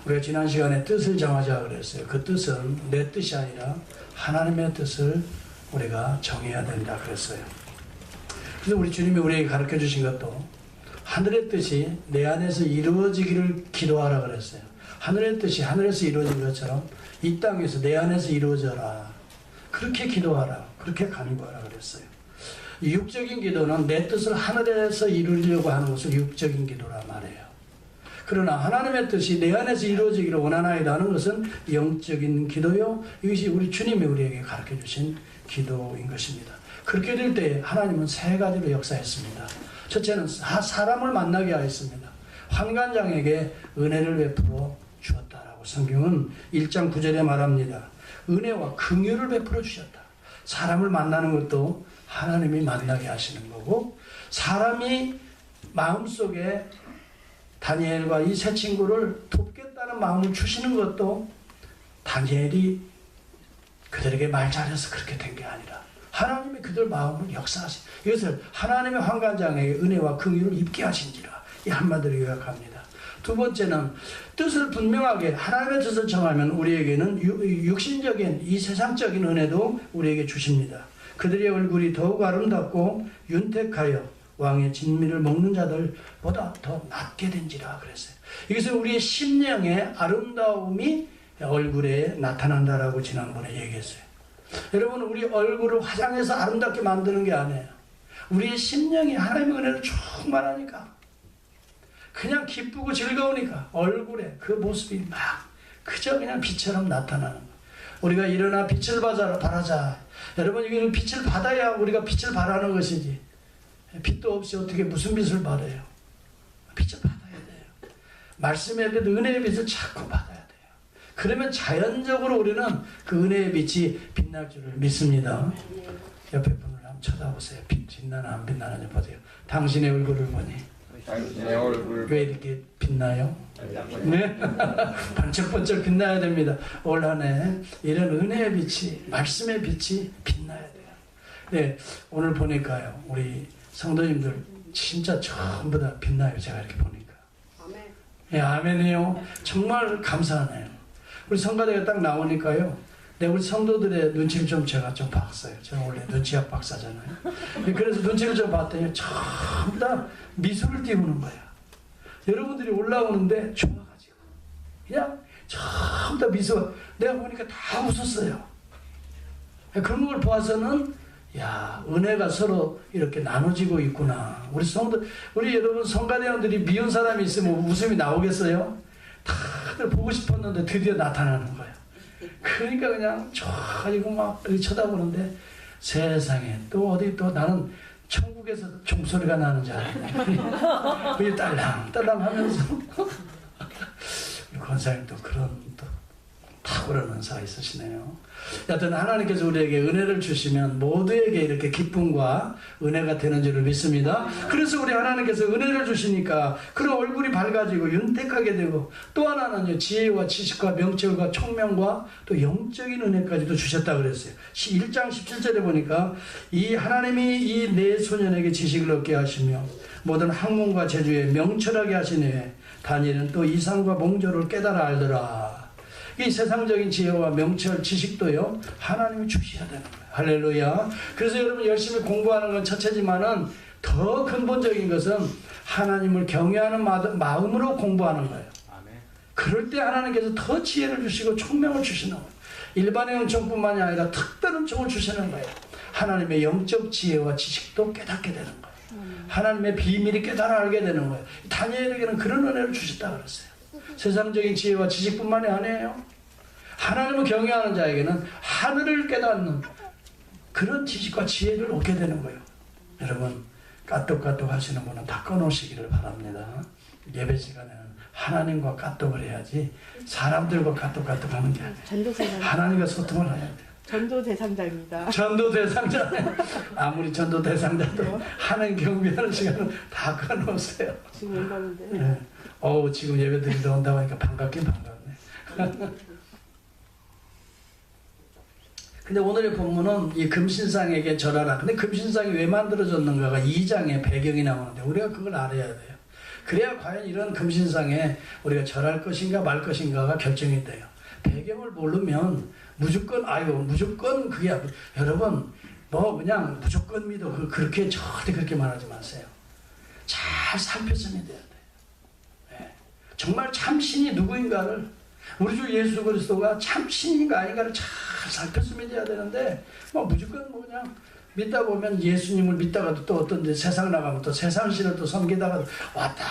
우리가 지난 시간에 뜻을 정하자 그랬어요. 그 뜻은 내 뜻이 아니라 하나님의 뜻을 우리가 정해야 된다 그랬어요. 그래서 우리 주님이 우리에게 가르쳐 주신 것도 하늘의 뜻이 내 안에서 이루어지기를 기도하라 그랬어요. 하늘의 뜻이 하늘에서 이루어진 것처럼 이 땅에서 내 안에서 이루어져라. 그렇게 기도하라. 그렇게 간구하라 그랬어요. 육적인 기도는 내 뜻을 하늘에서 이루려고 하는 것을 육적인 기도라 말해요. 그러나 하나님의 뜻이 내 안에서 이루어지기를 원하나이다 하는 것은 영적인 기도요. 이것이 우리 주님이 우리에게 가르쳐 주신 기도인 것입니다. 그렇게 될 때 하나님은 세 가지로 역사했습니다. 첫째는 사람을 만나게 하였습니다. 환관장에게 은혜를 베풀어 주었다라고 성경은 1장 9절에 말합니다. 은혜와 긍휼을 베풀어 주셨다. 사람을 만나는 것도 하나님이 만나게 하시는 거고, 사람이 마음속에 다니엘과 이 세 친구를 돕겠다는 마음을 주시는 것도 다니엘이 그들에게 말 잘해서 그렇게 된 게 아니라 하나님이 그들 마음을 역사하신, 이것을 하나님의 환관장에게 은혜와 긍휼을 입게 하신지라, 이 한마디로 요약합니다. 두 번째는 뜻을 분명하게 하나님의 뜻을 정하면 우리에게는 육신적인 이 세상적인 은혜도 우리에게 주십니다. 그들의 얼굴이 더욱 아름답고 윤택하여 왕의 진미를 먹는 자들보다 더 낫게 된지라 그랬어요. 이것은 우리의 심령의 아름다움이 얼굴에 나타난다라고 지난번에 얘기했어요. 여러분, 우리 얼굴을 화장해서 아름답게 만드는 게 아니에요. 우리의 심령이 하나님의 은혜를 충만하니까, 그냥 기쁘고 즐거우니까 얼굴에 그 모습이 막 그저 그냥 빛처럼 나타나는 거예요. 우리가 일어나 빛을 바라자. 여러분, 이거는 빛을 받아야 우리가 빛을 바라는 것이지, 빛도 없이 어떻게 무슨 빛을 받아요? 빛을 받아야 돼요. 말씀에 대해서 은혜의 빛을 자꾸 받아야 돼요. 그러면 자연적으로 우리는 그 은혜의 빛이 빛날 줄을 믿습니다. 옆에 분을 한번 쳐다보세요. 빛나나 안 빛나나 보세요. 당신의 얼굴을 보니 당신의 얼굴 왜 이렇게 빛나요? 네? 반짝반짝 빛나야 됩니다. 올 한 해 이런 은혜의 빛이, 말씀의 빛이 빛나야 돼요. 네, 오늘 보니까요, 우리 성도님들 진짜 전부 다 빛나요. 제가 이렇게 보니까. 아멘. 예, 아멘이요. 정말 감사하네요. 우리 성가대가 딱 나오니까요, 네, 우리 성도들의 눈치를 좀 제가 좀 봤어요. 제가 원래 눈치학 박사잖아요. 그래서 눈치를 좀 봤더니 전부 다 미소를 띄우는 거야. 여러분들이 올라오는데 좋아가지고 그냥 전부 다 미소. 내가 보니까 다 웃었어요. 그런 걸 보아서는, 야, 은혜가 서로 이렇게 나눠지고 있구나. 우리 성도, 우리 여러분 성가대원들이 미운 사람이 있으면 웃음이 나오겠어요? 다들 보고 싶었는데 드디어 나타나는 거야. 그러니까 그냥 좋아가지고 막 이렇게 쳐다보는데, 세상에 또 어디 또 나는 천국에서 종소리가 나는 줄 알았네. 그게 딸랑딸랑 하면서 권사님 또 그런 또 탁월한 은사가 있으시네요. 여하튼 하나님께서 우리에게 은혜를 주시면 모두에게 이렇게 기쁨과 은혜가 되는 줄을 믿습니다. 그래서 우리 하나님께서 은혜를 주시니까 그런 얼굴이 밝아지고 윤택하게 되고, 또 하나는요, 지혜와 지식과 명철과 총명과 또 영적인 은혜까지도 주셨다 그랬어요. 1장 17절에 보니까 이 하나님이 이 네 소년에게 지식을 얻게 하시며 모든 학문과 재주에 명철하게 하시네. 다니엘은 또 이상과 몽조를 깨달아 알더라. 이 세상적인 지혜와 명철, 지식도요, 하나님이 주셔야 되는 거예요. 할렐루야. 그래서 여러분 열심히 공부하는 건 첫째지만은 더 근본적인 것은 하나님을 경외하는 마음으로 공부하는 거예요. 그럴 때 하나님께서 더 지혜를 주시고 총명을 주시는 거예요. 일반의 은총뿐만이 아니라 특별 은총을 주시는 거예요. 하나님의 영적 지혜와 지식도 깨닫게 되는 거예요. 하나님의 비밀이 깨달아 알게 되는 거예요. 다니엘에게는 그런 은혜를 주셨다 그랬어요. 세상적인 지혜와 지식뿐만이 아니에요. 하나님을 경외하는 자에게는 하늘을 깨닫는 그런 지식과 지혜를 얻게 되는 거예요. 여러분, 까똑까똑 하시는 분은 다 꺼놓으시기를 바랍니다. 예배 시간에는 하나님과 까똑을 해야지 사람들과 까똑까똑 하는 게 아니에요. 하나님과 소통을 해야 돼요. 전도 대상자입니다. 전도 대상자. 아무리 전도 대상자도 하나님 경배하는 시간은 다 꺼놓으세요. 지금 온다는데. 네. 지금 예배 드리러 온다고 하니까 반갑긴 반갑네. 근데 오늘의 본문은 이 금신상에게 절하라. 근데 금신상이 왜 만들어졌는가가 2장에 배경이 나오는데 우리가 그걸 알아야 돼요. 그래야 과연 이런 금신상에 우리가 절할 것인가 말 것인가가 결정이 돼요. 배경을 모르면 무조건 그게 여러분 뭐 그냥 무조건 믿어 그렇게 절대 그렇게 말하지 마세요. 잘 살펴서 믿어야 돼요. 네. 정말 참신이 누구인가를 우리 주 예수 그리스도가 참신인가 아닌가를 잘 살펴서 믿어야 되는데 뭐 무조건 뭐 그냥 믿다 보면 예수님을 믿다가도 또 어떤 데 세상 나가면 또 세상 신을 또 섬기다가 왔다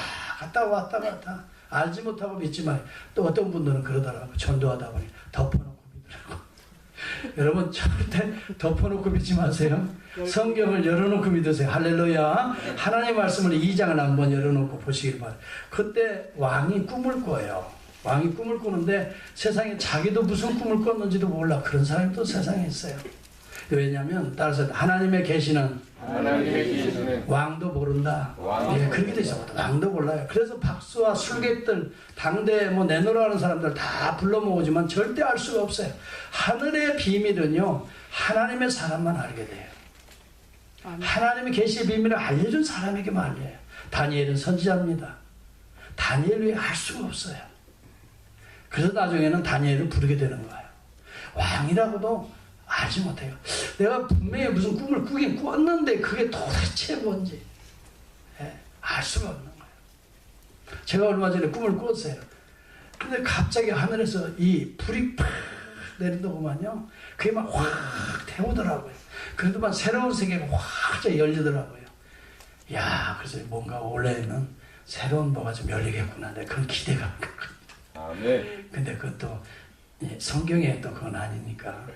갔다 알지 못하고 믿지만 또 어떤 분들은 그러더라고요. 전도하다 보니 덮어놓고 믿으라고. 여러분 절대 덮어놓고 믿지 마세요. 성경을 열어놓고 믿으세요. 할렐루야. 하나님의 말씀을 2장을 한번 열어놓고 보시길 바랍니다. 그때 왕이 꿈을 꿔요. 왕이 꿈을 꾸는데 세상에 자기도 무슨 꿈을 꿨는지도 몰라. 그런 사람이 또 세상에 있어요. 왜냐하면 따라서 하나님의 계시는 왕도 모른다. 예, 그렇게 돼 있어. 왕도 몰라요. 그래서 박수와 술객들, 당대 뭐 내노라는 사람들 다 불러 모으지만 절대 알 수가 없어요. 하늘의 비밀은요, 하나님의 사람만 알게 돼요. 하나님의 계시의 비밀을 알려준 사람에게만 알려요. 다니엘은 선지자입니다. 다니엘 외에 알 수가 없어요. 그래서 나중에는 다니엘을 부르게 되는 거예요. 왕이라고도 알지 못해요. 내가 분명히 무슨 꿈을 꾸긴 꿨는데 그게 도대체 뭔지 알 수가 없는 거예요. 제가 얼마 전에 꿈을 꿨어요. 근데 갑자기 하늘에서 이 불이 팍 내린다고만요. 그게 막 확 태우더라고요. 그래도 막 새로운 세계가 확 열리더라고요. 야, 그래서 뭔가 올해는 새로운 뭐가 좀 열리겠구나. 그런 기대가. 네. 근데 그것도 성경에 또 그건 아니니까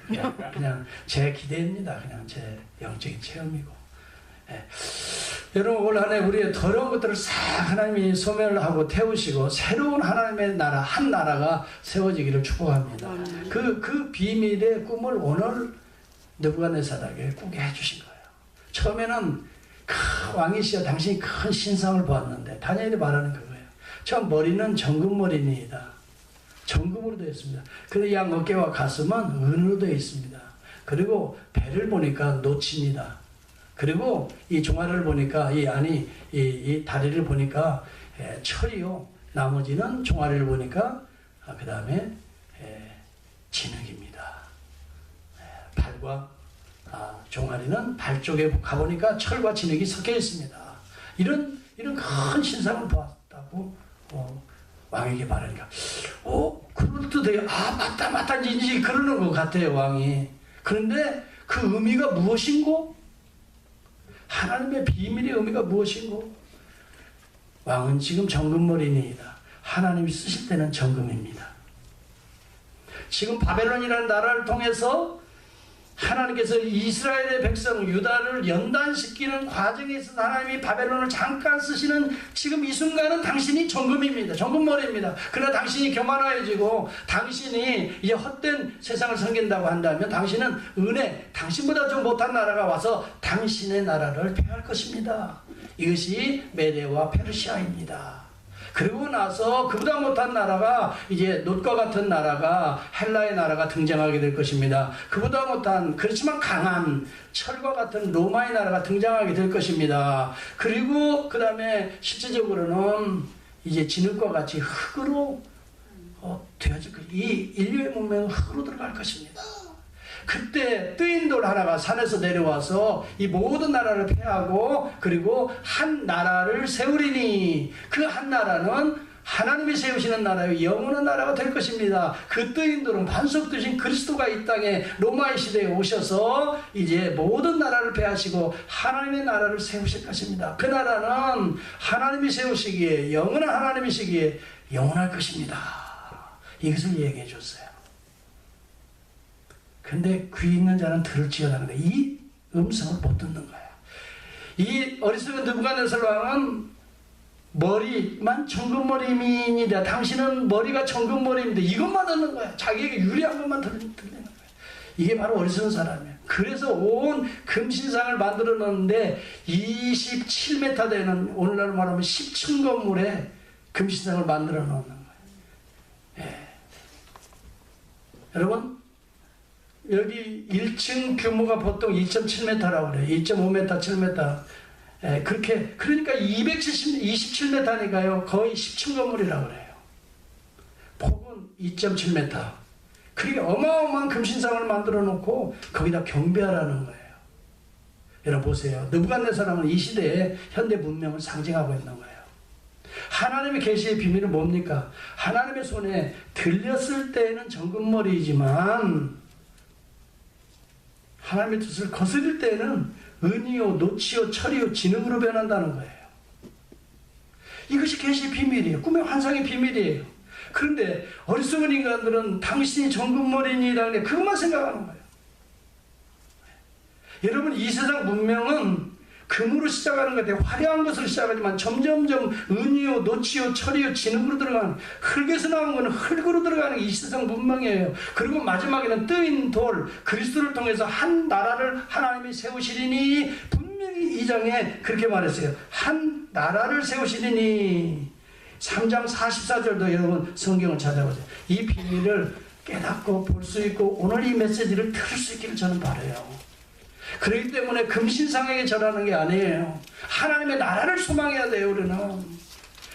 그냥 제 기대입니다. 그냥 제 영적인 체험이고. 예. 여러분 올 한 해 우리의 더러운 것들을 싹 하나님이 소멸하고 태우시고 새로운 하나님의 나라 한 나라가 세워지기를 축복합니다. 그 비밀의 꿈을 오늘 느부갓네살에게 꾸게 해주신 거예요. 처음에는 왕이시여 당신이 큰 신상을 보았는데 다니엘이 말하는 그거예요. 저 머리는 정금머리니이다. 정금으로 되어 있습니다. 그런데 양 어깨와 가슴은 은으로 되어 있습니다. 그리고 배를 보니까 노치입니다. 그리고 이 종아리를 보니까 이 다리를 보니까 철이요. 나머지는 종아리를 보니까 그 다음에 진흙입니다. 발과 종아리는 발 쪽에 가보니까 철과 진흙이 섞여 있습니다. 이런 큰 신상을 보았다고 왕에게 말하니까 그럴듯해요. 맞다 이제 그러는 것 같아요. 왕이. 그런데 그 의미가 무엇인고? 하나님의 비밀의 의미가 무엇인고? 왕은 지금 정금머리니이다. 하나님이 쓰실 때는 정금입니다. 지금 바벨론이라는 나라를 통해서 하나님께서 이스라엘의 백성 유다를 연단시키는 과정에 있어서 하나님이 바벨론을 잠깐 쓰시는 지금 이 순간은 당신이 정금입니다. 정금머리입니다. 그러나 당신이 교만해지고 당신이 이제 헛된 세상을 섬긴다고 한다면 당신은 당신보다 좀 못한 나라가 와서 당신의 나라를 폐할 것입니다. 이것이 메대와 페르시아입니다. 그리고 나서 그보다 못한 나라가 이제 놋과 같은 나라가 헬라의 나라가 등장하게 될 것입니다. 그보다 못한 그렇지만 강한 철과 같은 로마의 나라가 등장하게 될 것입니다. 그리고 그 다음에 실제적으로는 이제 진흙과 같이 흙으로 되어질 것입니다. 이 인류의 문명은 흙으로 들어갈 것입니다. 그때 뜨인 돌 하나가 산에서 내려와서 이 모든 나라를 패하고 그리고 한 나라를 세우리니 그 한 나라는 하나님이 세우시는 나라요 영원한 나라가 될 것입니다. 그 뜨인 돌은 반석 되신 그리스도가 이 땅에 로마의 시대에 오셔서 이제 모든 나라를 패하시고 하나님의 나라를 세우실 것입니다. 그 나라는 하나님이 세우시기에 영원한 하나님이시기에 영원할 것입니다. 이것을 얘기해 줬어요. 근데 귀 있는 자는 들을지어다는데 이 음성을 못 듣는 거야. 이 어리석은 느부갓네살 왕은 머리만 정금머리입니다. 당신은 머리가 정금머리입니다. 이것만 듣는 거야. 자기에게 유리한 것만 듣는 거야. 이게 바로 어리석은 사람이에요. 그래서 온 금신상을 만들어 놓는데 27m 되는 오늘날 말하면 10층 건물에 금신상을 만들어 놓는 거예요. 예. 여러분 여기 1층 규모가 보통 2.7m라고 그래요. 2.5m, 7m. 그렇게 그러니까 27m니까요 거의 10층 건물이라고 그래요. 폭은 2.7m. 그렇게 어마어마한 금신상을 만들어 놓고 거기다 경배하라는 거예요. 여러분 보세요. 느부갓네살은 이 시대에 현대 문명을 상징하고 있는 거예요. 하나님의 계시의 비밀은 뭡니까? 하나님의 손에 들렸을 때에는 정금머리이지만 하나님의 뜻을 거스릴 때에는 은이요 노치요 철이요 진흙으로 변한다는 거예요. 이것이 계시의 비밀이에요. 꿈의 환상의 비밀이에요. 그런데 어리석은 인간들은 당신이 정금머리니라는 그것만 생각하는 거예요. 여러분 이 세상 문명은 금으로 시작하는 것 같아요. 화려한 것으로 시작하지만 점점점 은이요 노치요 철이요 진흙으로 들어가는, 흙에서 나온 것은 흙으로 들어가는 이 세상 문명이에요. 그리고 마지막에는 뜨인 돌, 그리스도를 통해서 한 나라를 하나님이 세우시리니, 분명히 이 장에 그렇게 말했어요. 한 나라를 세우시리니. 3장 44절도 여러분 성경을 찾아보세요. 이 비밀을 깨닫고 볼 수 있고 오늘 이 메시지를 들을 수 있기를 저는 바라요. 그렇기 때문에 금신상에게 절하는 게 아니에요. 하나님의 나라를 소망해야 돼요, 우리는.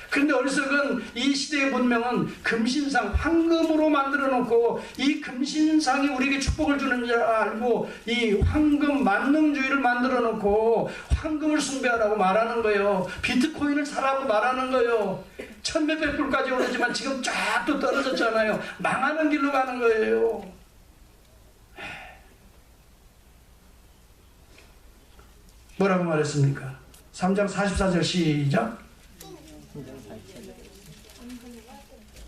그런데 어리석은 이 시대의 문명은 금신상, 황금으로 만들어 놓고 이 금신상이 우리에게 축복을 주는 줄 알고 이 황금 만능주의를 만들어 놓고 황금을 숭배하라고 말하는 거예요. 비트코인을 사라고 말하는 거예요. 천몇백 불까지 오르지만 지금 쫙 또 떨어졌잖아요. 망하는 길로 가는 거예요. 뭐라고 말했습니까? 3장 44절 시작.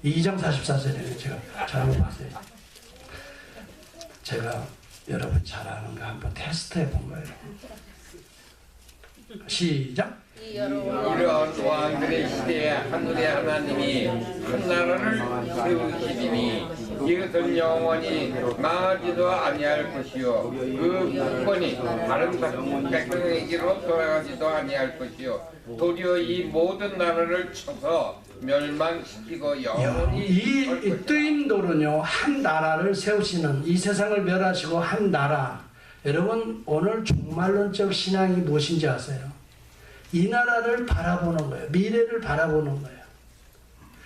2장 44절이에요. 제가 잘못 봤어요. 제가 여러분 잘하는가 한번 테스트해 본 거예요. 시작. 이러한 왕들의 시대에 하늘의 하나님이 한 나라를 세우시리니 이것은 영원히 망하지도 아니할 것이요 그 국권이 다른 백성에게로 돌아가지도 아니할 것이요 도리어 이 모든 나라를 쳐서 멸망시키고 영원히 이 뜨인 돌은요 한 나라를 세우시는, 이 세상을 멸하시고 한 나라. 여러분 오늘 종말론적 신앙이 무엇인지 아세요? 이 나라를 바라보는 거예요. 미래를 바라보는 거예요.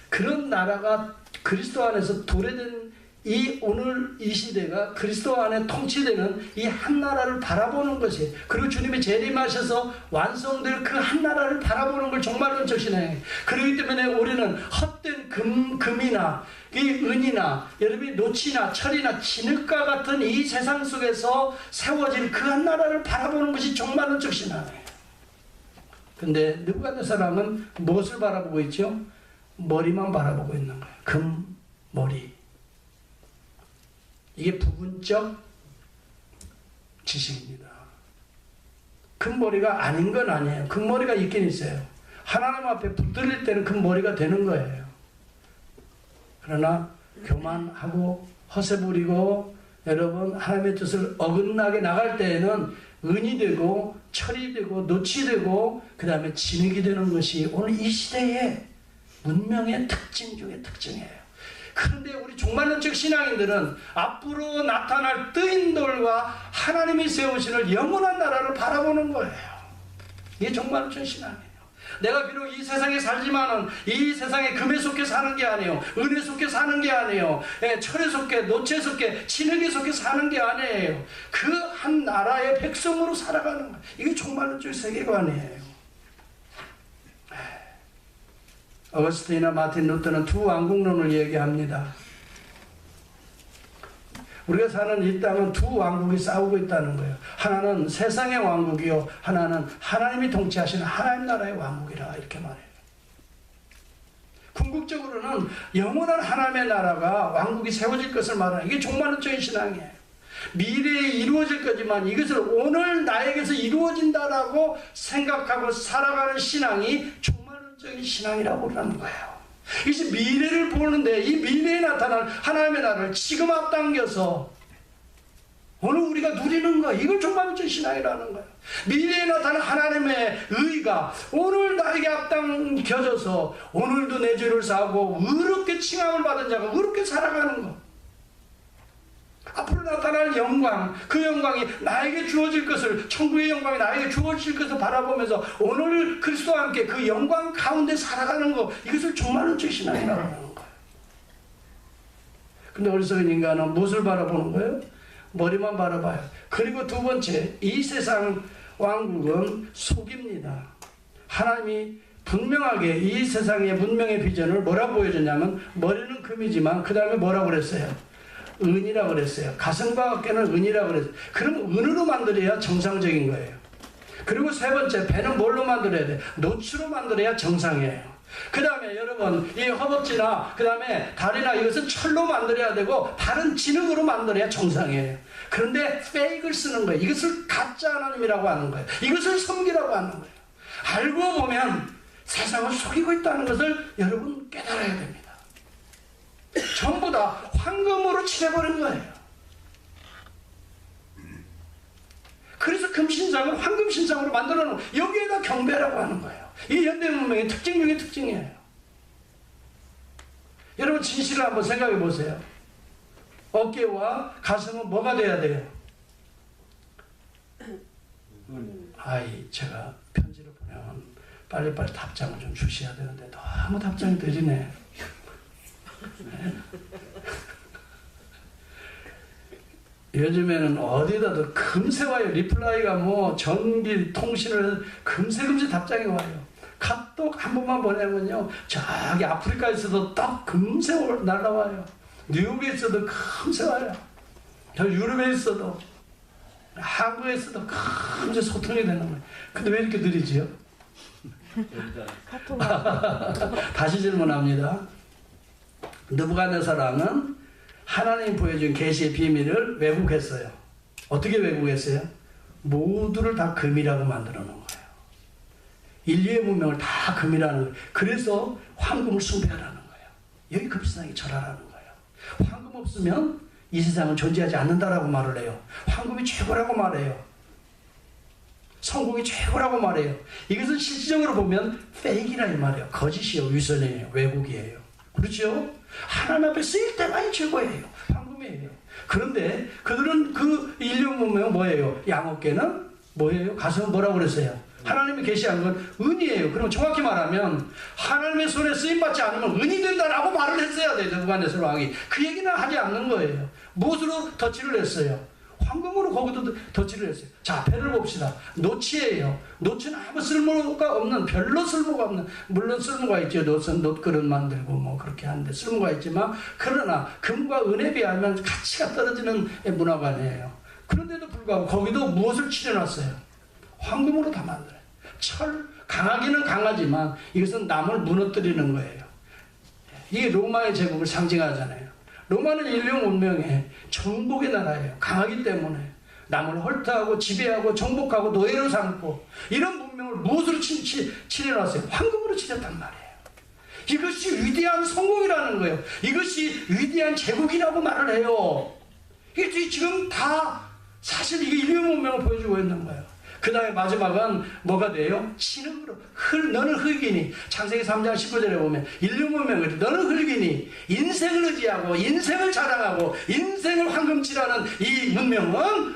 그런 나라가 그리스도 안에서 도래된 이 오늘 이 시대가 그리스도 안에 통치되는 이 한 나라를 바라보는 것이에요. 그리고 주님이 재림하셔서 완성될 그 한 나라를 바라보는 걸 종말론적 신앙이에요. 그렇기 때문에 우리는 헛된 금이나 이 은이나 여러분이 노치나 철이나 진흙과 같은 이 세상 속에서 세워진 그 한 나라를 바라보는 것이 종말론적 신앙이에요. 근데 느부갓네살은 무엇을 바라보고 있죠? 머리만 바라보고 있는 거예요. 금, 머리. 이게 부분적 지식입니다. 금머리가 아닌 건 아니에요. 금머리가 있긴 있어요. 하나님 앞에 붙들릴 때는 금머리가 되는 거예요. 그러나 교만하고 허세 부리고 여러분 하나님의 뜻을 어긋나게 나갈 때에는 은이 되고 철이 되고 노치 되고 그 다음에 진흙이 되는 것이 오늘 이 시대의 문명의 특징 중의 특징이에요. 그런데 우리 종말론적 신앙인들은 앞으로 나타날 뜨인 돌과 하나님이 세우시는 영원한 나라를 바라보는 거예요. 이게 종말론적 신앙이에요. 내가 비록 이 세상에 살지만은 이 세상에 금에 속해 사는 게 아니에요. 은에 속해 사는 게 아니에요. 철에 속해, 노체에 속해, 진흙에 속해 사는 게 아니에요. 그 한 나라의 백성으로 살아가는 거예요. 이게 종말론적 세계관이에요. 어거스틴이나 마틴 루터는 두 왕국론을 얘기합니다. 우리가 사는 이 땅은 두 왕국이 싸우고 있다는 거예요. 하나는 세상의 왕국이요, 하나는 하나님이 통치하시는 하나님 나라의 왕국이라 이렇게 말해요. 궁극적으로는 영원한 하나님의 나라가 왕국이 세워질 것을 말하는, 이게 종말론적인 신앙이에요. 미래에 이루어질 거지만 이것을 오늘 나에게서 이루어진다라고 생각하고 살아가는 신앙이 종말론적인 신앙이라고 그러는 거예요. 이제 미래를 보는데 이 미래에 나타난 하나님의 나라를 지금 앞당겨서 오늘 우리가 누리는 거, 이걸 종말론적 신앙이라는 거예요. 미래에 나타난 하나님의 의가 오늘 나에게 앞당겨져서 오늘도 내 죄를 사하고 의롭게 칭함을 받은 자가 의롭게 살아가는 거, 앞으로 나타날 영광, 그 영광이 나에게 주어질 것을, 천국의 영광이 나에게 주어질 것을 바라보면서 오늘 그리스도와 함께 그 영광 가운데 살아가는 것, 이것을 주만은 주시나이라고 하는 거예요. 근데 어리석은 인간은 무엇을 바라보는 거예요? 머리만 바라봐요. 그리고 두 번째, 이 세상 왕국은 속입니다. 하나님이 분명하게 이 세상의 문명의 비전을 뭐라고 보여줬냐면, 머리는 금이지만 그 다음에 뭐라고 그랬어요? 은이라고 그랬어요. 가슴과 어깨는 은이라고 그랬어요. 그럼 은으로 만들어야 정상적인 거예요. 그리고 세 번째, 배는 뭘로 만들어야 돼? 노추로 만들어야 정상이에요. 그 다음에 여러분, 이 허벅지나 그 다음에 다리나 이것은 철로 만들어야 되고, 발은 진흙으로 만들어야 정상이에요. 그런데 페이크를 쓰는 거예요. 이것을 가짜 하나님이라고 하는 거예요. 이것을 섬기라고 하는 거예요. 알고 보면 세상을 속이고 있다는 것을 여러분 깨달아야 됩니다. 전부 다 황금으로 칠해버린 거예요. 그래서 금신상을 황금신상으로 만들어 놓은, 여기에다 경배라고 하는 거예요. 이 현대문명의 특징 중에 특징이에요. 여러분 진실을 한번 생각해 보세요. 어깨와 가슴은 뭐가 돼야 돼요? 아이, 제가 편지를 보내면 빨리빨리 답장을 좀 주셔야 되는데 너무 답장이 느리네. 요즘에는 어디다도 금세 와요. 리플라이가 뭐 전기 통신을 금세 답장이 와요. 카톡 한 번만 보내면요, 저기 아프리카에서도 딱 금세 날라와요. 뉴욕에 있어도 금세 와요. 저 유럽에 있어도, 한국에서도 금세 소통이 되는 거예요. 근데 왜 이렇게 느리지요? 다시 질문합니다. 느부갓네살왕은 하나님이 보여준 계시의 비밀을 왜곡했어요. 어떻게 왜곡했어요? 모두를 다 금이라고 만들어 놓은 거예요. 인류의 문명을 다 금이라는 거예요. 그래서 황금을 숭배하라는 거예요. 여기 금신상이 절하라는 거예요. 황금 없으면 이 세상은 존재하지 않는다라고 말을 해요. 황금이 최고라고 말해요. 성공이 최고라고 말해요. 이것은 실질적으로 보면 페이크라 이 말이에요. 거짓이에요. 위선이에요. 왜곡이에요. 그렇죠? 하나님 앞에 쓰일 때만이 최고예요. 황금이에요. 그런데 그들은 그 인류 문명은 뭐예요? 양어깨는 뭐예요? 가슴은 뭐라고 그랬어요? 하나님이 계시한 건 은이에요. 그럼 정확히 말하면 하나님의 손에 쓰임받지 않으면 은이 된다라고 말을 했어야 돼요. 느부갓네살 왕이. 그 얘기는 하지 않는 거예요. 무엇으로 덧칠을 했어요? 황금으로 거기도 덧칠을 했어요. 자, 배를 봅시다. 노치예요. 노치는 아무 쓸모가 없는, 별로 쓸모가 없는, 물론 쓸모가 있죠. 놋그릇 만들고 뭐 그렇게 하는데 쓸모가 있지만, 그러나 금과 은에 비하면 가치가 떨어지는 문화관이에요. 그런데도 불구하고 거기도 무엇을 칠해놨어요? 황금으로 다 만들어요. 철, 강하기는 강하지만 이것은 남을 무너뜨리는 거예요. 이게 로마의 제국을 상징하잖아요. 로마는 인류 문명의 정복의 나라예요. 강하기 때문에 남을 헐트하고 지배하고 정복하고 노예로 삼고, 이런 문명을 무엇으로 칠해놨어요? 황금으로 칠했단 말이에요. 이것이 위대한 성공이라는 거예요. 이것이 위대한 제국이라고 말을 해요. 이게 지금 다 사실 이게 인류 문명을 보여주고 있는 거예요. 그 다음에 마지막은 뭐가 돼요? 신흙으로. 너는 흙이니. 창세기 3장 19절에 보면 인류 문명을, 너는 흙이니 인생을 의지하고 인생을 자랑하고 인생을 황금칠하는 이 문명은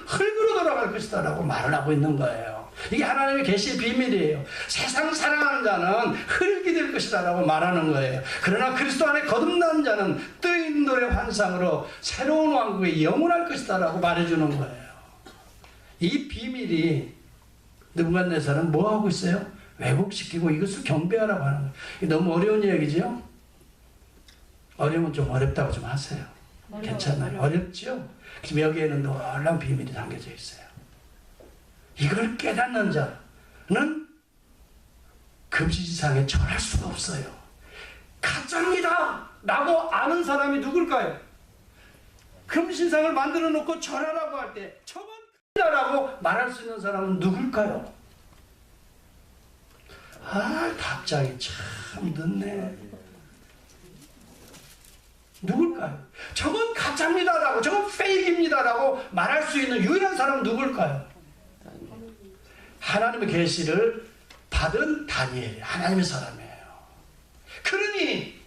흙으로 돌아갈 것이다 라고 말을 하고 있는 거예요. 이게 하나님의 계시의 비밀이에요. 세상 사랑하는 자는 흙이 될 것이다 라고 말하는 거예요. 그러나 그리스도 안에 거듭난 자는 뜨인도의 환상으로 새로운 왕국에 영원할 것이다 라고 말해주는 거예요. 이 비밀이 느부갓네살은 뭐 하고 있어요? 왜곡시키고 이것을 경배하라고 하는 거예요. 너무 어려운 얘기죠? 어려우면 좀 어렵다고 좀 하세요. 괜찮아요. 어렵죠? 지금 여기에는 놀라운 비밀이 담겨져 있어요. 이걸 깨닫는 자는 금신상에 절할 수가 없어요. 가짜입니다 라고 아는 사람이 누굴까요? 금신상을 만들어 놓고 절하라고 할 때 저건 라고 말할 수 있는 사람은 누굴까요? 아, 답장이 참 늦네. 누굴까요? 저건 가짜입니다라고, 저건 페이크입니다라고 말할 수 있는 유일한 사람은 누굴까요? 하나님의 계시를 받은 다니엘, 하나님의 사람이에요. 그러니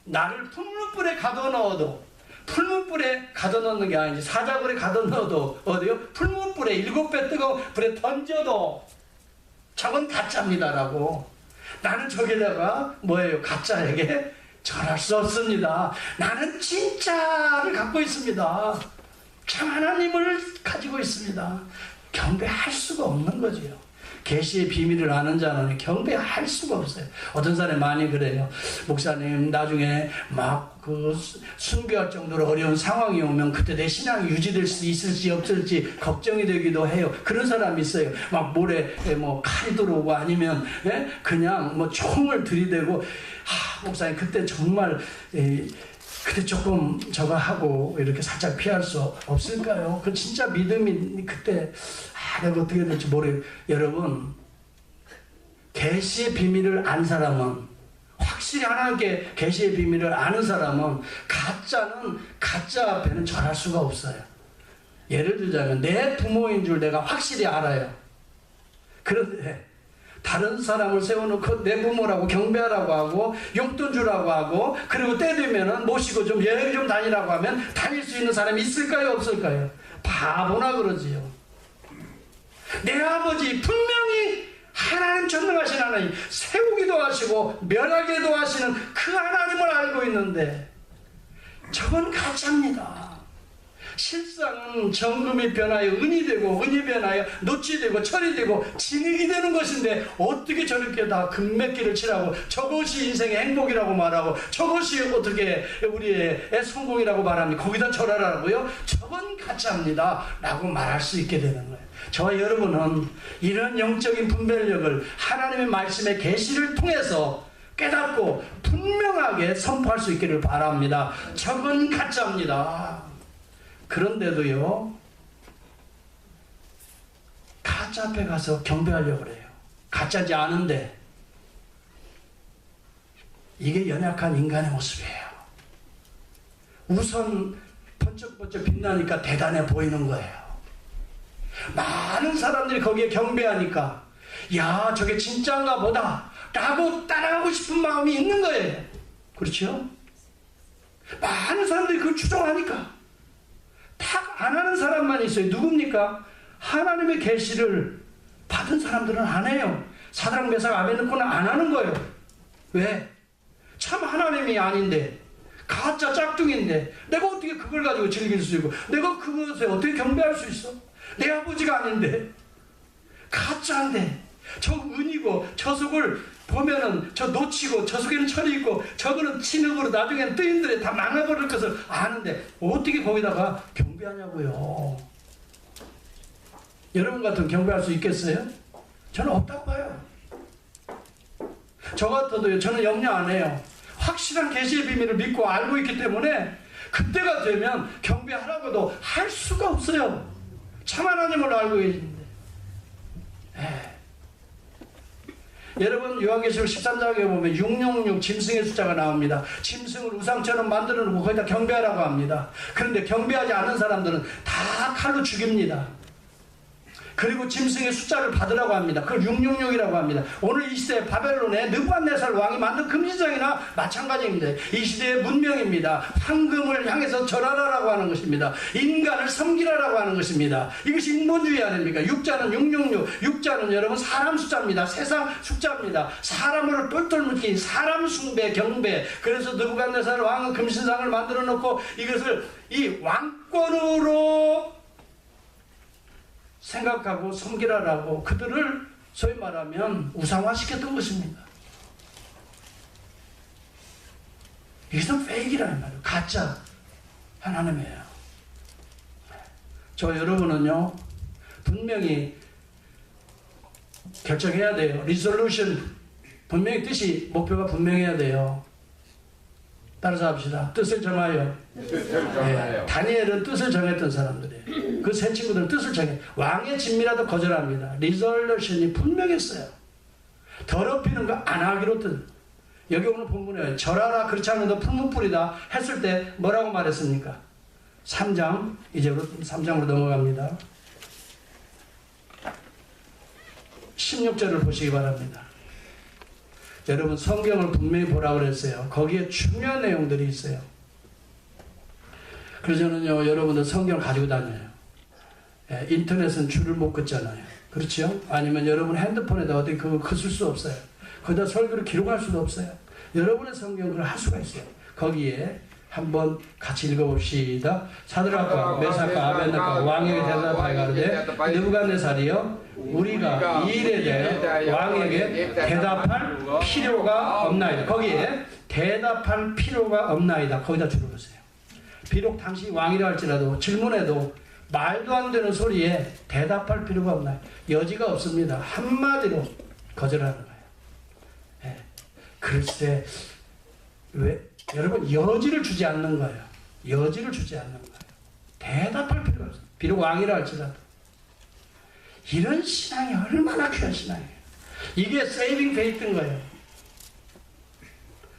나를 풍문불에 가둬 넣어도 풀무불에 가둬놓는 게 아니지. 사자굴에 가둬넣어도 어디요? 풀무불에 7배 뜨거운 불에 던져도 저건 가짜입니다라고. 나는 저기다가 뭐예요? 가짜에게 절할 수 없습니다. 나는 진짜를 갖고 있습니다. 참 하나님을 가지고 있습니다. 경배할 수가 없는 거지요. 계시의 비밀을 아는 자는 경배할 수가 없어요. 어떤 사람이 많이 그래요. 목사님, 나중에 막 그 순교할 정도로 어려운 상황이 오면 그때 내 신앙이 유지될 수 있을지 없을지 걱정이 되기도 해요. 그런 사람이 있어요. 막 모래 뭐 칼이 들어오고 아니면 그냥 뭐 총을 들이대고, 목사님 그때 정말 그때 조금 저거 하고 이렇게 살짝 피할 수 없을까요? 그 진짜 믿음이 그때 내가 어떻게 될지 모르겠어요. 여러분, 계시의 비밀을 안 사람은, 확실히 하나님께 계시의 비밀을 아는 사람은 가짜는 가짜 앞에는 절할 수가 없어요. 예를 들자면 내 부모인 줄 내가 확실히 알아요. 그런데 다른 사람을 세워놓고 내 부모라고 경배하라고 하고 용돈 주라고 하고, 그리고 때 되면은 모시고 좀 여행 좀 다니라고 하면 다닐 수 있는 사람이 있을까요 없을까요? 바보나 그러지요. 내 아버지 분명히 하나님 전능하신 하나님, 세우기도 하시고 멸하기도 하시는 그 하나님을 알고 있는데 저건 가짜입니다. 실상은 정금이 변하여 은이 되고 은이 변하여 놋이 되고 철이 되고 진흙이 되는 것인데 어떻게 저렇게 다 금맥기를 칠하고 저것이 인생의 행복이라고 말하고 저것이 어떻게 우리의 성공이라고 말합니까? 거기다 절하라고요? 저건 가짜입니다 라고 말할 수 있게 되는 거예요. 저와 여러분은 이런 영적인 분별력을 하나님의 말씀의 계시를 통해서 깨닫고 분명하게 선포할 수 있기를 바랍니다. 저건 가짜입니다. 그런데도요, 가짜 앞에 가서 경배하려고 그래요. 가짜지 않은데. 이게 연약한 인간의 모습이에요. 우선 번쩍번쩍 빛나니까 대단해 보이는 거예요. 많은 사람들이 거기에 경배하니까 야, 저게 진짜인가 보다 라고 따라하고 싶은 마음이 있는 거예요. 그렇죠? 많은 사람들이 그걸 추종하니까 딱 안 하는 사람만 있어요. 누굽니까? 하나님의 계시를 받은 사람들은 안 해요. 사드락 메삭 아벤느고는 안 하는 거예요. 왜? 참 하나님이 아닌데, 가짜 짝퉁인데 내가 어떻게 그걸 가지고 즐길 수 있고 내가 그것에 어떻게 경배할 수 있어? 내 아버지가 아닌데, 가짜인데, 저 은이고 저 속을 보면은 저 놓치고 저 속에는 철이 있고 저거는 진흙으로 나중에는 뜨인들에 다 망해버릴 것을 아는데 어떻게 거기다가 경배하냐고요. 여러분 같으면 경배할 수 있겠어요? 저는 없다고 봐요. 저 같아도요, 저는 염려 안 해요. 확실한 계시의 비밀을 믿고 알고 있기 때문에 그때가 되면 경배하라고도 할 수가 없어요. 참 하나님을 알고 계신데. 여러분, 요한계시록 13장에 보면 666 짐승의 숫자가 나옵니다. 짐승을 우상처럼 만들어 놓고 거기다 경배하라고 합니다. 그런데 경배하지 않은 사람들은 다 칼로 죽입니다. 그리고 짐승의 숫자를 받으라고 합니다. 그걸 666이라고 합니다. 오늘 이 시대에 바벨론의 느부갓네살 왕이 만든 금신상이나 마찬가지입니다. 이 시대의 문명입니다. 황금을 향해서 절하라라고 하는 것입니다. 인간을 섬기라라고 하는 것입니다. 이것이 인본주의 아닙니까? 6자는 666, 6자는 여러분 사람 숫자입니다. 세상 숫자입니다. 사람으로 똘똘 뭉친 사람 숭배, 경배. 그래서 느부갓네살 왕은 금신상을 만들어 놓고 이것을 이 왕권으로 생각하고 섬기라라고 그들을 소위 말하면 우상화시켰던 것입니다. 이것은 페이크라는 말이에요. 가짜 하나님이에요. 저 여러분은요, 분명히 결정해야 돼요. 리솔루션, 분명히 뜻이, 목표가 분명해야 돼요. 따라서 합시다. 뜻을 정하여. 네, 다니엘은 뜻을 정했던 사람들이에요. 그 세 친구들은 뜻을 정해. 왕의 진미라도 거절합니다. 리졸루션이 분명했어요. 더럽히는 거 안 하기로 뜻. 여기 오늘 본문에 절하라, 그렇지 않으면 너 풀무불이다 했을 때 뭐라고 말했습니까? 3장, 이제부터 3장으로 넘어갑니다. 16절을 보시기 바랍니다. 여러분, 성경을 분명히 보라고 그랬어요. 거기에 중요한 내용들이 있어요. 그래서 저는요, 여러분들 성경을 가지고 다녀요. 예, 인터넷은 줄을 못 긋잖아요. 그렇죠? 아니면 여러분 핸드폰에다 어디 그거 쓸 수 없어요. 거기다 설교를 기록할 수도 없어요. 여러분의 성경을 할 수가 있어요. 거기에 한번 같이 읽어봅시다. 사드락과 메삭과 아벤느고가 왕에게 대답하여 가로되 느부갓네살이여 우리가 이 일에 대하여 왕에게 대답할 필요가 없나이다. 거기에 대답할 필요가 없나이다. 거기다 줄을 놓으세요. 비록 당신이 왕이라 할지라도 질문해도 말도 안 되는 소리에 대답할 필요가 없나요? 여지가 없습니다. 한마디로 거절하는 거예요. 예. 글쎄 왜 여러분 여지를 주지 않는 거예요. 여지를 주지 않는 거예요. 대답할 필요가 없어요. 비록 왕이라 할지라도. 이런 신앙이 얼마나 귀한 신앙이에요. 이게 세이빙 페이트인 거예요.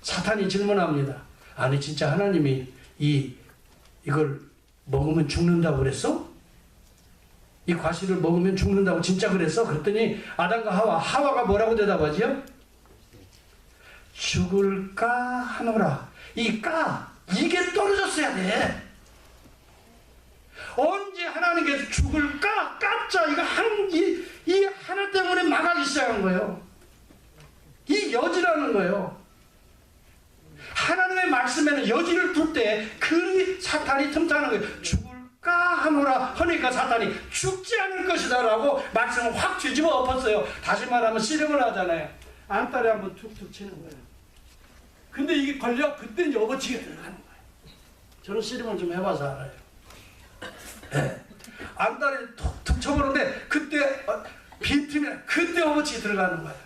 사탄이 질문합니다. 아니 진짜 하나님이 이걸 먹으면 죽는다고 그랬어? 이 과실을 먹으면 죽는다고 진짜 그랬어? 그랬더니 아담과 하와가 뭐라고 대답하지요? 죽을까 하노라. 이게 떨어졌어야 돼. 언제 하나님께서 죽을까? 까짜 이 하나 때문에 망하기 시작한 거예요. 이 여지라는 거예요. 하나님의 말씀에는 여지를 둘 때 그 사탄이 틈타는 거예요. 죽을까 하노라 하니까 사탄이 죽지 않을 것이다 라고 말씀을 확 뒤집어 엎었어요. 다시 말하면 씨름을 하잖아요. 안달에 한번 툭툭 치는 거예요. 근데 이게 걸려 그때 이제 업어치게 들어가는 거예요. 저는 씨름을 좀 해봐서 알아요. 네. 안달에 툭툭 쳐버렸는데 그때 빈틈에 그때 업어치게 들어가는 거예요.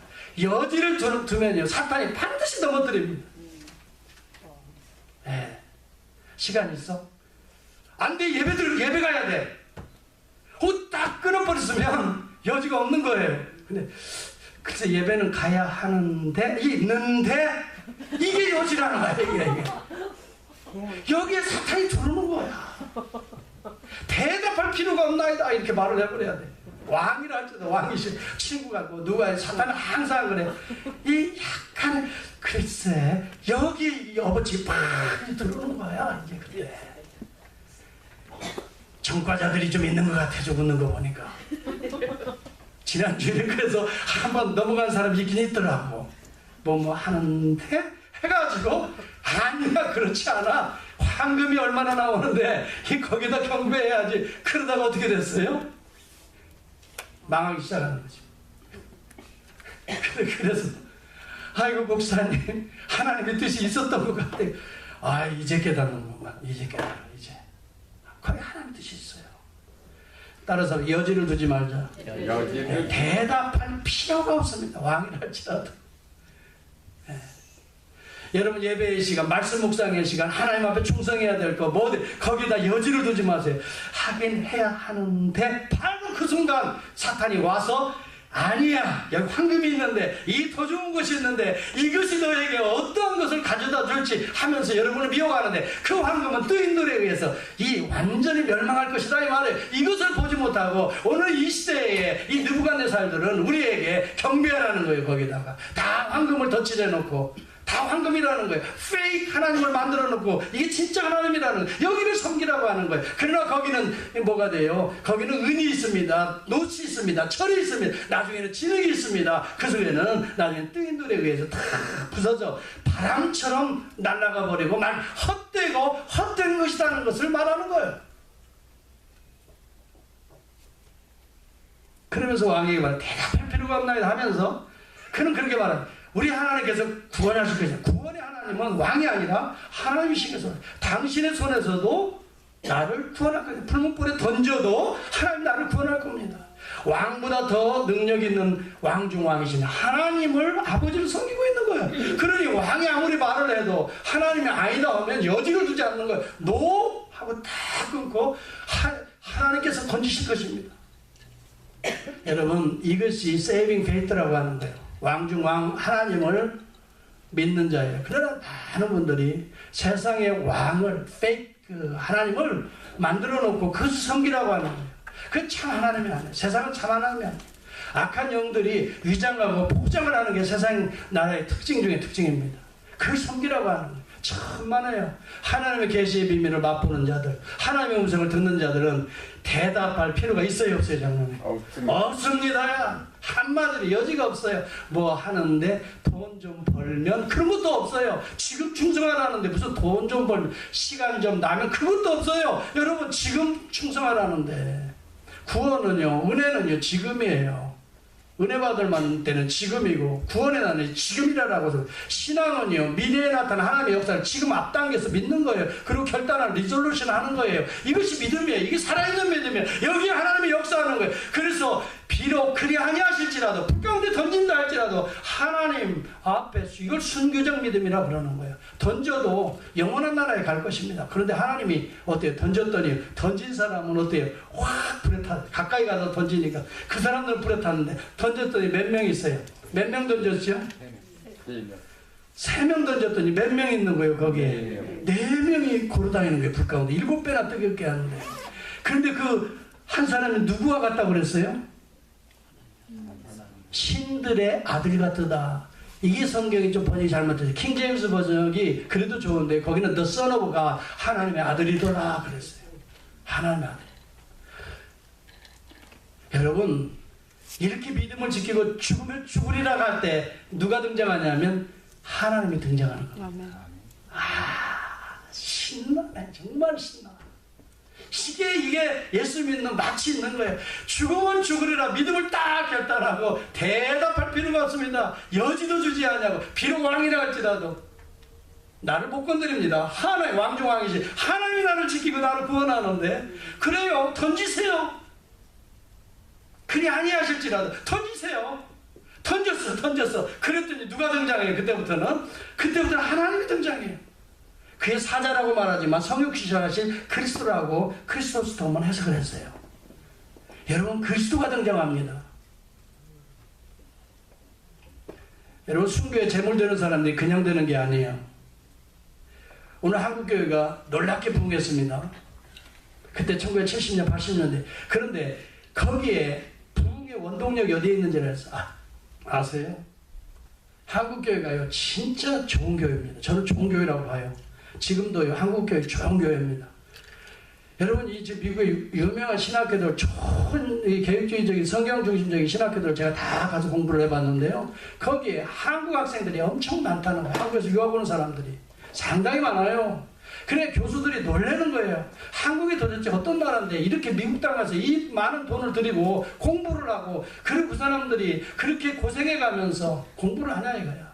여지를 두면요 사탄이 반드시 넘어뜨립니다. 네. 시간 있어? 안 돼. 예배 가야 돼. 딱 끊어버렸으면 여지가 없는 거예요. 근데 글쎄 예배는 가야 하는데 있는데 이게 여지라는 거야. 이게. 여기에 사탄이 들어오는 거야. 대답할 필요가 없나이다 이렇게 말을 해버려야 돼. 왕이라 할지도 왕이시 친구가 뭐 누가 사탄은 항상 그래. 이 약간 글쎄 여기 업어치 팍 들어오는 거야. 이제 그래. 전과자들이 좀 있는 것 같아. 죽는 거 보니까. 지난주에 그래서 한번 넘어간 사람이 있긴 있더라고. 뭐 하는데 해가지고 아니야 그렇지 않아. 황금이 얼마나 나오는데 거기다 경배해야지. 그러다가 어떻게 됐어요? 망하기 시작하는 거지. 그래서 아이고 목사님 하나님의 뜻이 있었던 것 같아. 이제 깨닫는구만. 이제 깨달아. 이제 거기 하나님의 뜻이 있어요. 따라서 여지를 두지 말자. 대답할 필요가 없습니다. 왕이라 할지라도. 여러분 예배의 시간, 말씀 묵상의 시간, 하나님 앞에 충성해야 될 거 거기다 여지를 두지 마세요. 하긴 해야 하는데 바로 그 순간 사탄이 와서 아니야 여기 황금이 있는데 이 더 좋은 것이 있는데 이것이 너에게 어떠한 것을 가져다 줄지 하면서 여러분을 미워하는데 그 황금은 뜨인 돌에 의해서 완전히 멸망할 것이다 이 말이에요. 이것을 보지 못하고 오늘 이 시대에 이 느부갓네살들은 우리에게 경배하라는 거예요. 거기다가 다 황금을 덧칠해놓고 다 황금이라는 거예요. 페이크 하나님을 만들어 놓고 이게 진짜 하나님이라는 거예요. 여기를 섬기라고 하는 거예요. 그러나 거기는 뭐가 돼요? 거기는 은이 있습니다. 노치 있습니다. 철이 있습니다. 나중에는 진흙이 있습니다. 그 속에는 나중에 뜨인 돌에 의해서 다 부서져 바람처럼 날아가 버리고 헛된 것이라는 것을 말하는 거예요. 그러면서 왕에게 말해 대답할 필요가 없나이다 하면서 그는 그렇게 말합니다. 우리 하나님께서 구원하실 것이냐. 구원의 하나님은 왕이 아니라 하나님이시께서 당신의 손에서도 나를 구원할 거예요. 풀문불에 던져도 하나님 나를 구원할 겁니다. 왕보다 더 능력 있는 왕중왕이신 하나님을 아버지를 섬기고 있는 거예요. 그러니 왕이 아무리 말을 해도 하나님이 아니다 하면 여지를 두지 않는 거예요. 노 하고 다 끊고 하나님께서 건지실 것입니다. 여러분 이것이 세이빙 페이트라고 하는 거예요. 왕중왕 하나님을 믿는 자예요. 그러나 많은 분들이 세상의 왕을 페이크 하나님을 만들어 놓고 그것을 섬기라고 하는 거예요. 그건 참 하나님이 아니에요. 세상은 참 하나님이 아니에요. 악한 영들이 위장하고 포장을 하는 게 세상 나라의 특징 중에 특징입니다. 그걸 섬기라고 하는 거예요. 참 많아요. 하나님의 계시의 비밀을 맛보는 자들, 하나님의 음성을 듣는 자들은 대답할 필요가 있어요, 없어요, 장로님? 없습니다. 없습니다. 한마디로 여지가 없어요. 뭐 하는데 돈 좀 벌면 그런 것도 없어요. 지금 충성하라는데 무슨 돈 좀 벌면 시간 좀 나면 그것도 없어요. 여러분 지금 충성하라는데 구원은요, 은혜는요 지금이에요. 은혜 받을 만 때는 지금이고 구원의 날은 지금이라고 해서 신앙은요 미래에 나타난 하나님의 역사를 지금 앞당겨서 믿는 거예요. 그리고 결단하는 리졸루션 하는 거예요. 이것이 믿음이에요. 이게 살아있는 믿음이에요. 여기에 하나님의 역사하는 거예요. 그래서 비록 그리 아니하실지라도 불 가운데 던진다 할지라도 하나님 앞에서 이걸 순교적 믿음이라 그러는 거예요. 던져도 영원한 나라에 갈 것입니다. 그런데 하나님이 어때요? 던졌더니 던진 사람은 어때요? 확 불에 타 가까이 가서 던지니까 그 사람들은 불에 탔는데 던졌더니 몇 명 있어요? 몇 명 던졌죠? 3명 던졌더니 몇 명 있는 거예요 거기에? 4명이 고르다니는 거예요. 불 가운데 7배나 뜨겁게 하는데. 그런데 그 한 사람이 누구와 같다고 그랬어요? 신들의 아들 같으다. 이게 성경이 좀 번역이 잘못됐어요. 킹 제임스 버전이 그래도 좋은데 거기는 The Son of God, 하나님의 아들이더라 그랬어요. 하나님의 아들. 여러분 이렇게 믿음을 지키고 죽으면 죽으리라 할 때 누가 등장하냐면 하나님이 등장하는 거예요. 아멘. 신나네. 정말 신나. 이게 예수 믿는 맛이 있는 거예요. 죽으면 죽으리라 믿음을 딱 결단하고 대답할 필요가 없습니다. 여지도 주지 않냐고. 비록 왕이라 할지라도 나를 못 건드립니다. 하나님 왕중왕이시 하나님이 나를 지키고 나를 구원하는데 그래요. 던지세요. 그리 아니하실지라도 던지세요. 던졌어. 그랬더니 누가 등장해요? 그때부터는 하나님이 등장해요. 그의 사자라고 말하지만 성육시전하신 그리스도라고 크리스토스톰은 해석을 했어요. 여러분 그리스도가 등장합니다. 여러분 순교에 제물되는 사람들이 그냥 되는 게 아니에요. 오늘 한국교회가 놀랍게 부흥했습니다. 그때 1970년 80년대. 그런데 거기에 부흥의 원동력이 어디에 있는지 아세요? 한국교회가요 진짜 좋은 교회입니다. 저는 좋은 교회라고 봐요. 지금도요 한국교회 좋은 교회입니다. 여러분 이 미국의 유명한 신학교들 좋은 이 계획주의적인 성경 중심적인 신학교들 제가 다 가서 공부를 해봤는데요. 거기에 한국 학생들이 엄청 많다는 거예요. 한국에서 유학 오는 사람들이 상당히 많아요. 그래 교수들이 놀라는 거예요. 한국이 도대체 어떤 나라인데 이렇게 미국 땅 가서 이 많은 돈을 들이고 공부를 하고 그리고 그 사람들이 그렇게 고생해 가면서 공부를 하냐 이거야.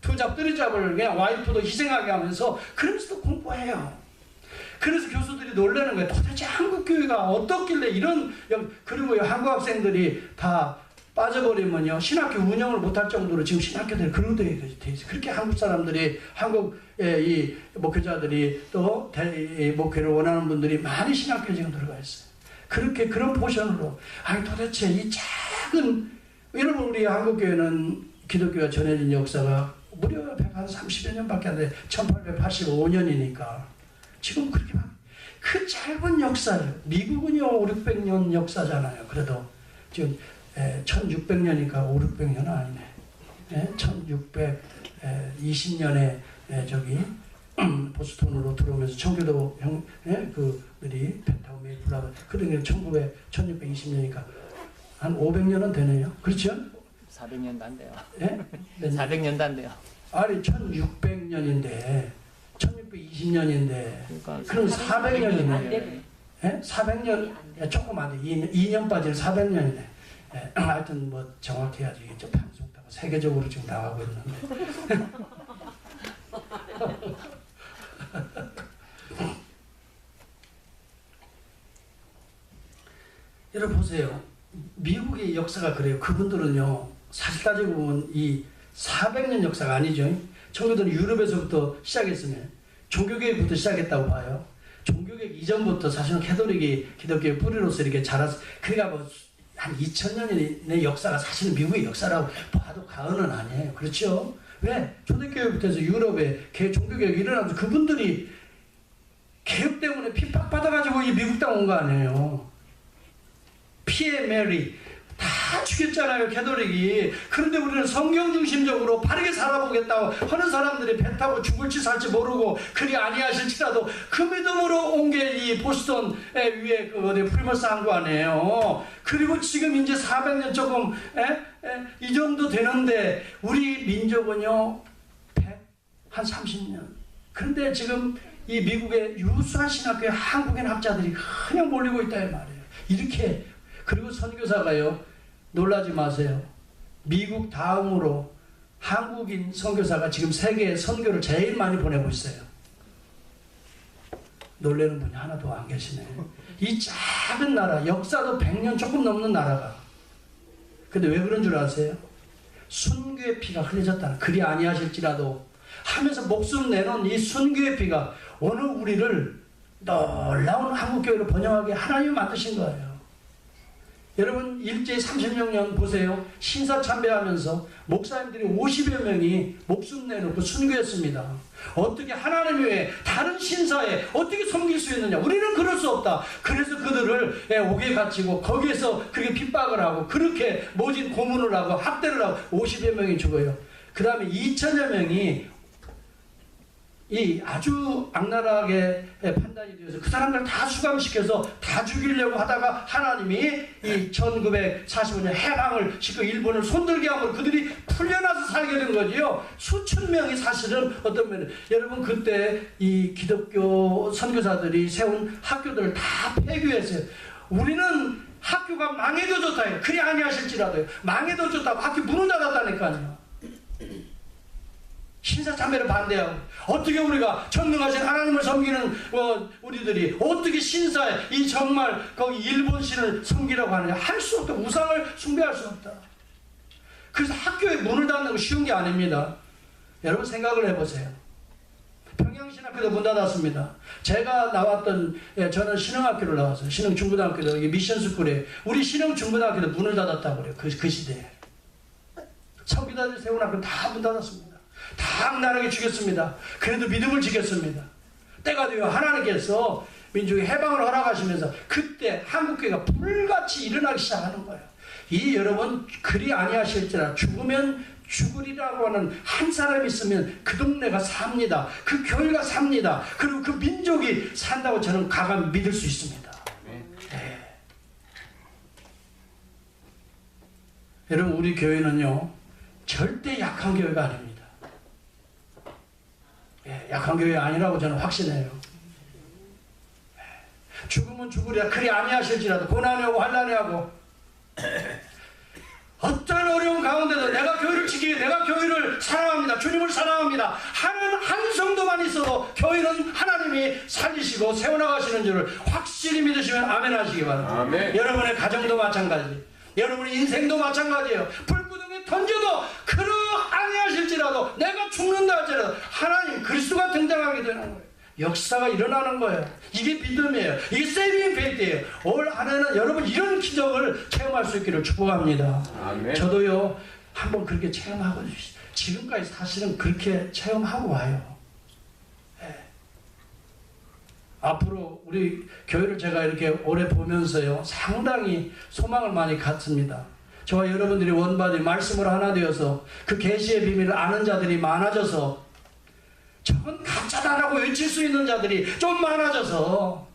투잡 뜨리잡을 그냥 와이프도 희생하게 하면서 그러면서도 공부해요. 그래서 교수들이 놀라는 거예요. 도대체 한국 교회가 어떻길래 이런 그리고 한국 학생들이 다 빠져버리면요 신학교 운영을 못할 정도로 지금 신학교들이 그런 데 있어요. 그렇게 한국 사람들이 한국의 이 목회자들이 또 목회를 원하는 분들이 많이 신학교에 지금 들어가 있어요. 그렇게 그런 포션으로 아니 도대체 이 작은 여러분 우리 한국 교회는 기독교가 전해진 역사가 무려 한 30여 년밖에 안 돼. 1885년이니까 지금 그렇게 그 짧은 역사를 미국은요 5, 600년 역사잖아요. 그래도 지금 1600년이니까 5, 600년은 아니네. 1620년에 저기 보스턴으로 들어오면서 청교도 그들이 펜타고메이 블라바 그러니까 1620년이니까 한 500년은 되네요. 그렇죠? 400년도 안 돼요. 예? 400년도 안 돼요. 아니 1600년인데 1620년인데 그러니까 그럼 400년이네. 예? 400년 조금 안 돼. 2년 빠지면 400년이네. 예, 하여튼 뭐 정확해야지 이제 방송 타고 세계적으로 지금 나가고 있는데. 여러분 보세요. 미국의 역사가 그래요. 그분들은요 사실 따지고 보면 이 400년 역사가 아니죠. 청교도는 유럽에서부터 시작했으면 종교개혁부터 시작했다고 봐요. 종교개혁 이전부터 사실은 캐톨릭이 기독교의 뿌리로서 이렇게 자라서 그러니까 뭐 한 2000년의 역사가 사실은 미국의 역사라고 봐도 과언은 아니에요. 그렇죠? 왜? 초대교회부터 해서 유럽에 종교개혁이 일어나서 그분들이 개혁 때문에 핍박받아가지고 이 미국 땅 온 거 아니에요. 피에 메리 다 죽였잖아요, 캐톨릭이. 그런데 우리는 성경 중심적으로 바르게 살아보겠다고 하는 사람들이 배 타고 죽을지 살지 모르고 그리 아니하실지라도 그 믿음으로 온 게 이 보스턴 위에 그 어디 프리머스 항구 아니에요. 그리고 지금 이제 400년 조금 이 정도 되는데 우리 민족은요 한 30년. 그런데 지금 이 미국의 유수한 신학교에 한국인 학자들이 그냥 몰리고 있다 이 말이에요. 이렇게. 그리고 선교사가요, 놀라지 마세요. 미국 다음으로 한국인 선교사가 지금 세계에 선교를 제일 많이 보내고 있어요. 놀라는 분이 하나도 안 계시네. 이 작은 나라, 역사도 100년 조금 넘는 나라가. 근데 왜 그런 줄 아세요? 순교의 피가 흘려졌다는, 그리 아니하실지라도 하면서 목숨 내놓은 이 순교의 피가 오늘 우리를 놀라운 한국교회로 번영하게 하나님이 만드신 거예요. 여러분 일제히 36년 보세요. 신사참배하면서 목사님들이 50여 명이 목숨 내놓고 순교했습니다. 어떻게 하나님 외에 다른 신사에 어떻게 섬길 수 있느냐. 우리는 그럴 수 없다. 그래서 그들을 옥에 갇히고 거기에서 그렇게 핍박을 하고 그렇게 모진 고문을 하고 학대를 하고 50여 명이 죽어요. 그 다음에 2천여 명이 이 아주 악랄하게 판단이 되어서 그 사람들 다 수감시켜서 다 죽이려고 하다가 하나님이 이 1945년 해방을 시켜 일본을 손들게 함으로 그들이 풀려나서 살게 된 거지요. 수천 명이 사실은 어떤 면에 여러분 그때 이 기독교 선교사들이 세운 학교들을 다 폐교했어요. 우리는 학교가 망해도 좋다. 그리 아니하실지라도요. 망해도 좋다고 학교 문을 닫았다니까요. 신사참배를 반대하고 어떻게 우리가 전능하신 하나님을 섬기는 우리들이 어떻게 신사에 이 정말 거기 일본 신을 섬기라고 하느냐. 할 수 없다. 우상을 숭배할 수 없다. 그래서 학교에 문을 닫는 거 쉬운 게 아닙니다. 여러분 생각을 해보세요. 평양신학교도 문 닫았습니다. 제가 나왔던 저는 신흥학교를 나왔어요. 신흥중고등학교도 미션스쿨에 우리 신흥중고등학교도 문을 닫았다고 그래요. 그 시대에 성기다들 세운 학교 다 문 닫았습니다. 다 악랄하게 죽였습니다. 그래도 믿음을 지켰습니다. 때가 되어 하나님께서 민족의 해방을 허락하시면서 그때 한국교회가 불같이 일어나기 시작하는 거예요. 이 여러분 그리 아니하실지라 죽으면 죽으리라고 하는 한 사람이 있으면 그 동네가 삽니다. 그 교회가 삽니다. 그리고 그 민족이 산다고 저는 가감 믿을 수 있습니다. 네. 여러분 우리 교회는요 절대 약한 교회가 아닙니다. 약한 교회 아니라고 저는 확신해요. 죽으면 죽으리라 그리 아니하실지라도 고난이 오고 환난이 오고 어떤 어려운 가운데도 내가 교회를 지키게 내가 교회를 사랑합니다. 주님을 사랑합니다. 하는 한성도만 있어도 교회는 하나님이 살리시고 세워나가시는 줄을 확실히 믿으시면 아멘 하시기 바랍니다. 아멘. 여러분의 가정도 마찬가지, 여러분의 인생도 마찬가지예요. 불구덩이에 던져도 그러 아니하실지라도 내가 죽는다 할지라도 하나님 그리스도가 등장하게 되는 거예요. 역사가 일어나는 거예요. 이게 믿음이에요. 이게 세이빙 페이트예요. 올 한해는 여러분 이런 기적을 체험할 수 있기를 축복합니다. 아멘. 저도요 한번 그렇게 체험하고 지금까지 사실은 그렇게 체험하고 와요. 네. 앞으로 우리 교회를 제가 이렇게 오래 보면서요 상당히 소망을 많이 갖습니다. 저와 여러분들이 원받이 말씀으로 하나 되어서 그 계시의 비밀을 아는 자들이 많아져서 저건 가짜다라고 외칠 수 있는 자들이 좀 많아져서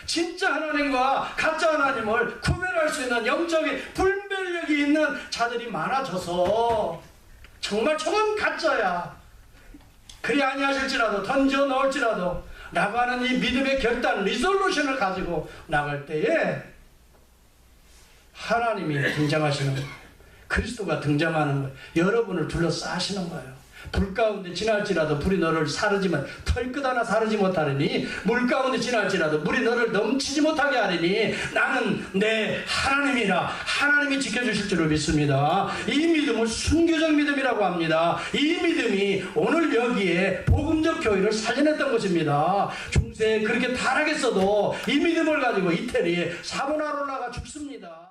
진짜 하나님과 가짜 하나님을 구별할 수 있는 영적인 분별력이 있는 자들이 많아져서 정말 저건 가짜야 그리 아니하실지라도 던져 넣을지라도 라고 하는 이 믿음의 결단 리졸루션을 가지고 나갈 때에 하나님이 등장하시는 거예요. 그리스도가 등장하는 거예요. 여러분을 둘러싸시는 거예요. 불 가운데 지날지라도 불이 너를 사르지만 털끝 하나 사르지 못하리니 물 가운데 지날지라도 물이 너를 넘치지 못하게 하리니 나는 내 하나님이라 하나님이 지켜주실 줄을 믿습니다. 이 믿음을 순교적 믿음이라고 합니다. 이 믿음이 오늘 여기에 복음적 교회를 살려냈던 것입니다. 중세에 그렇게 타락했어도 이 믿음을 가지고 이태리에 사보나로라가 죽습니다.